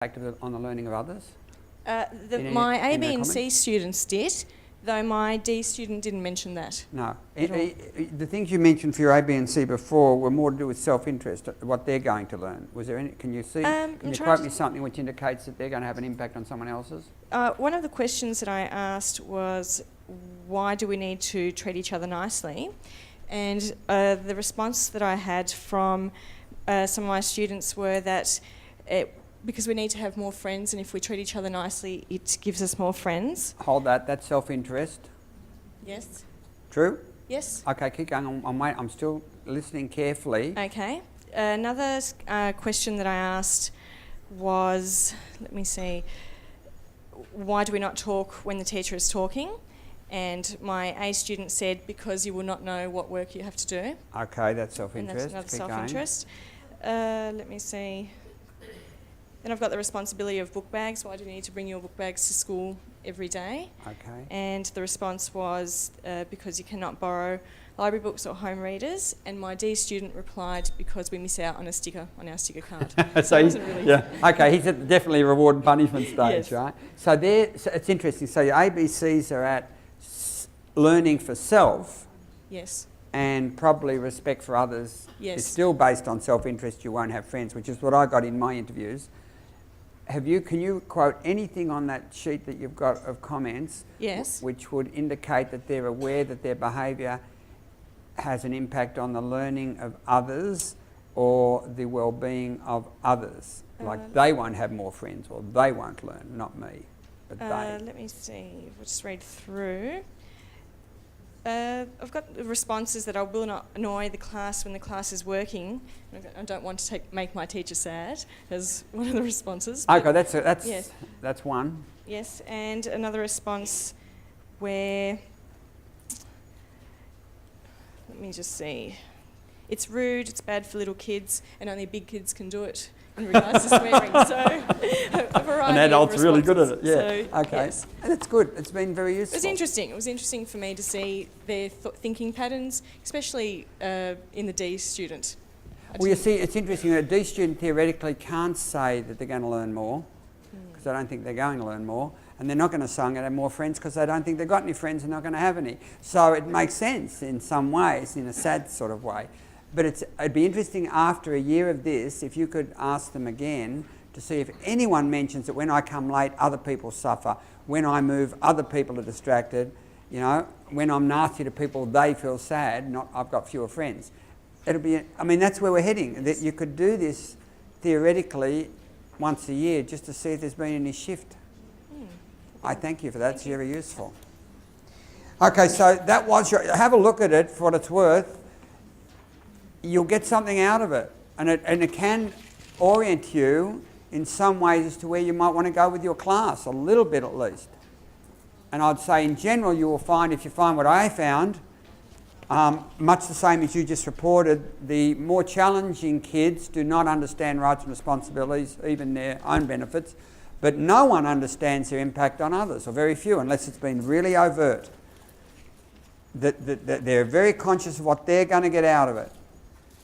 on the learning of others? My A, B and C students did, though my D student didn't mention that. No. The things you mentioned for your A, B and C before were more to do with self-interest, what they're going to learn. Was there any, can you quote me something which indicates that they're going to have an impact on someone else's? One of the questions that I asked was, why do we need to treat each other nicely? And the response that I had from some of my students were that because we need to have more friends, and if we treat each other nicely, it gives us more friends. Hold that. That's self-interest. Yes. True? Yes. Okay, keep going. I'm still listening carefully. Okay. Another question that I asked was, let me see, why do we not talk when the teacher is talking? And my A student said, because you will not know what work you have to do. Okay, that's self-interest. And that's another self-interest. Let me see. Then I've got the responsibility of book bags. Why do you need to bring your book bags to school every day? Okay. And the response was because you cannot borrow library books or home readers. And my D student replied, because we miss out on a sticker on our sticker card. So it wasn't really okay, he's at definitely reward and punishment stage, yes. Right? So it's interesting. So your ABCs are at learning for self. Yes. And probably respect for others. Yes. It's still based on self-interest. You won't have friends, which is what I got in my interviews. Can you quote anything on that sheet that you've got of comments? Yes. Which would indicate that they're aware that their behaviour has an impact on the learning of others or the well-being of others? Like they won't have more friends or they won't learn, not me, but they. Let me see. We'll just read through. I've got the responses that I will not annoy the class when the class is working. I don't want to make my teacher sad, as one of the responses. Okay, that's yes. That's one. Yes, and another response where, let me just see. It's rude, it's bad for little kids, and only big kids can do it in regards to swearing. So, a variety An adult's of really good at it, yeah. So, okay, yes. That's good. It's been very useful. It was interesting. It was interesting for me to see their thinking patterns, especially in the D student. Well, you see, it's interesting that a D student theoretically can't say that they're going to learn more because they don't think they're going to learn more, and they're not going to say I'm going to have more friends because they don't think they've got any friends and not going to have any. So it makes sense in some ways, in a sad sort of way. But it'd be interesting after a year of this if you could ask them again to see if anyone mentions that when I come late, other people suffer. When I move, other people are distracted. You know, when I'm nasty to people, they feel sad. Not I've got fewer friends. It'll be. I mean, that's where we're heading. That you could do this theoretically once a year just to see if there's been any shift. I thank you for that. It's very useful. Okay, so that was your. Have a look at it for what it's worth. You'll get something out of it, and it can orient you in some ways as to where you might want to go with your class, a little bit at least. And I'd say in general you will find, if you find what I found, much the same as you just reported, the more challenging kids do not understand rights and responsibilities, even their own benefits, but no one understands their impact on others, or very few, unless it's been really overt. That they're very conscious of what they're going to get out of it.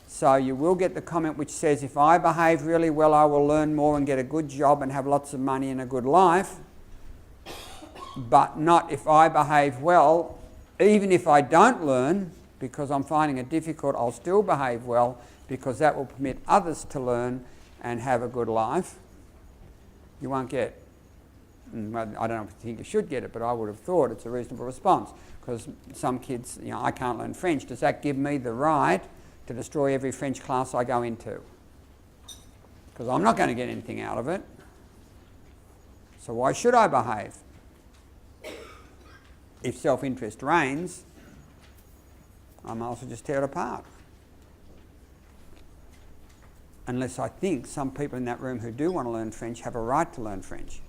So you will get the comment which says, if I behave really well, I will learn more and get a good job and have lots of money and a good life. But not if I behave well, even if I don't learn, because I'm finding it difficult, I'll still behave well because that will permit others to learn and have a good life. You won't get, I don't know if you think you should get it, but I would have thought it's a reasonable response. Because some kids, I can't learn French. Does that give me the right to destroy every French class I go into? Because I'm not going to get anything out of it. So why should I behave? If self-interest reigns, I might also just tear it apart. Unless I think some people in that room who do want to learn French have a right to learn French.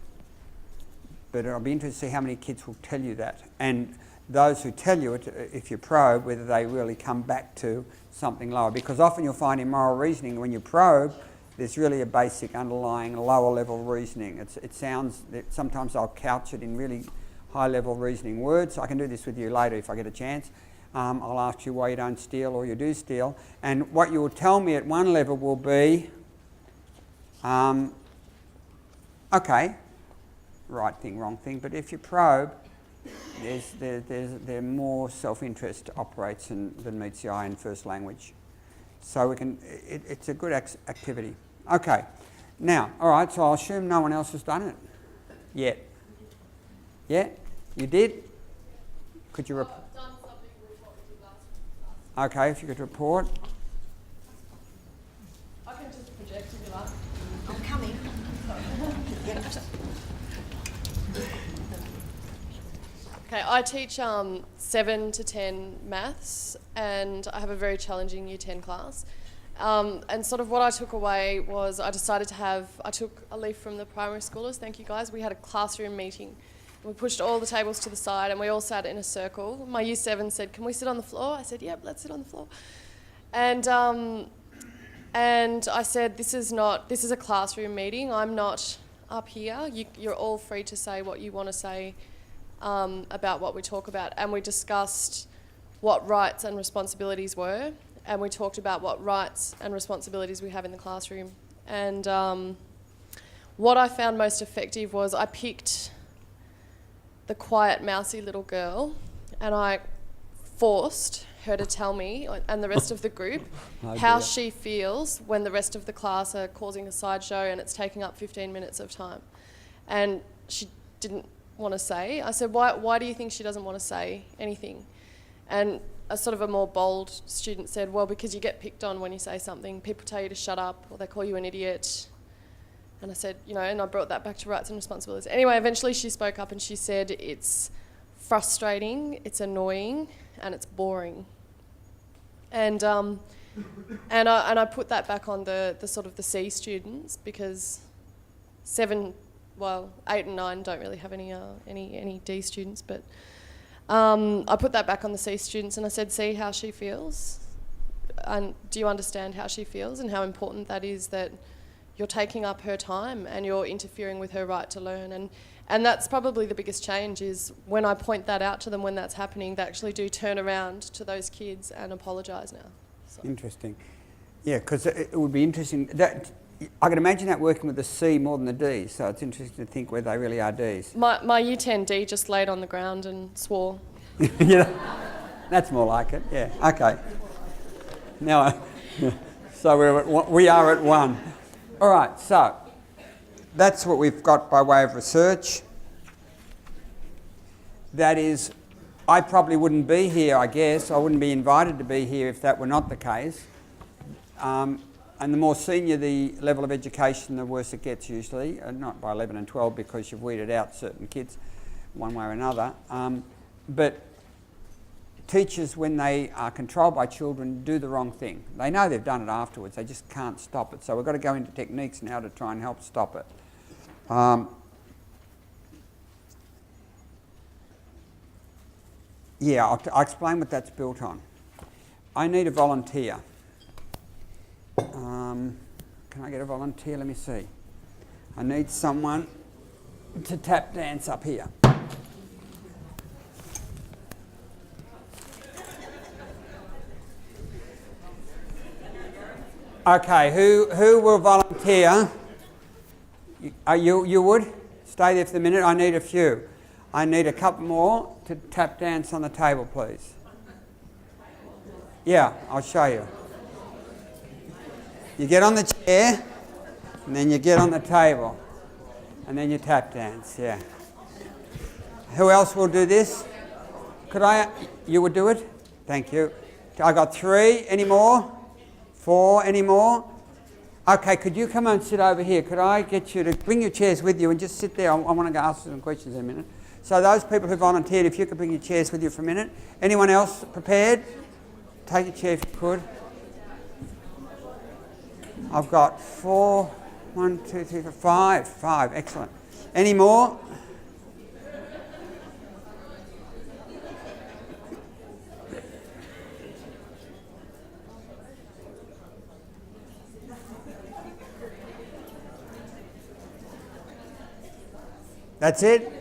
But I'll be interested to see how many kids will tell you that. And those who tell you it, if you probe, whether they really come back to something lower. Because often you'll find in moral reasoning, when you probe, there's really a basic underlying lower level reasoning. It sounds, sometimes I'll couch it in really high level reasoning words. I can do this with you later if I get a chance. I'll ask you why you don't steal or you do steal. And what you will tell me at one level will be, Okay, right thing, wrong thing, but if you probe, there more self-interest operates than meets the eye in first language. So it's a good activity. Okay, now, all right, so I'll assume no one else has done it yet. Yeah, you did? Could you report? Done something with what we did last. Okay, if you could report. I can just project if you like. I'm coming. Okay, I teach 7 to 10 maths, and I have a very challenging Year 10 class. And sort of what I took away was I took a leaf from the primary schoolers, thank you guys. We had a classroom meeting. We pushed all the tables to the side and we all sat in a circle. My Year 7 said, "Can we sit on the floor?" I said, "Yep, let's sit on the floor." And I said, this is a classroom meeting. I'm not up here. You're all free to say what you want to say about what we talk about. And we discussed what rights and responsibilities were, and we talked about what rights and responsibilities we have in the classroom. And what I found most effective was I picked the quiet, mousy little girl, and I forced her to tell me, and the rest of the group, how she feels when the rest of the class are causing a sideshow and it's taking up 15 minutes of time. And she didn't want to say. I said, why do you think she doesn't want to say anything? And a sort of a more bold student said, well, because you get picked on when you say something. People tell you to shut up, or they call you an idiot. And I said, and I brought that back to rights and responsibilities. Anyway, eventually she spoke up and she said, it's frustrating, it's annoying, and it's boring. And I put that back on the sort of the C students, because 8 and 9 don't really have any D students, but I put that back on the C students and I said, see how she feels, and do you understand how she feels and how important that is, that you're taking up her time and you're interfering with her right to learn. And that's probably the biggest change, is when I point that out to them when that's happening, they actually do turn around to those kids and apologise now. So. Interesting. Yeah, because it would be interesting. I can imagine that working with the C more than the D, so it's interesting to think where they really are Ds. My Year 10 D just laid on the ground and swore. Yeah, that's more like it, yeah. Okay. Now, so we are at 1. All right, so that's what we've got by way of research. That is, I probably wouldn't be here, I guess. I wouldn't be invited to be here if that were not the case. And the more senior the level of education, the worse it gets usually. Not by 11 and 12, because you've weeded out certain kids one way or another. But teachers, when they are controlled by children, do the wrong thing. They know they've done it afterwards. They just can't stop it. So we've got to go into techniques now to try and help stop it. I'll explain what that's built on. I need a volunteer. Can I get a volunteer? Let me see. I need someone to tap dance up here. Okay, who will volunteer? You would? Stay there for the minute. I need a few. I need a couple more to tap dance on the table, please. Yeah, I'll show you. You get on the chair, and then you get on the table, and then you tap dance, yeah. Who else will do this? You would do it? Thank you. I got 3, any more? 4, any more? Okay, could you come and sit over here? Could I get you to bring your chairs with you and just sit there? I want to go ask you some questions in a minute. So those people who volunteered, if you could bring your chairs with you for a minute. Anyone else prepared? Take a chair if you could. I've got 4, 1, 2, 3, 4, 5. 5, excellent. Any more? That's it?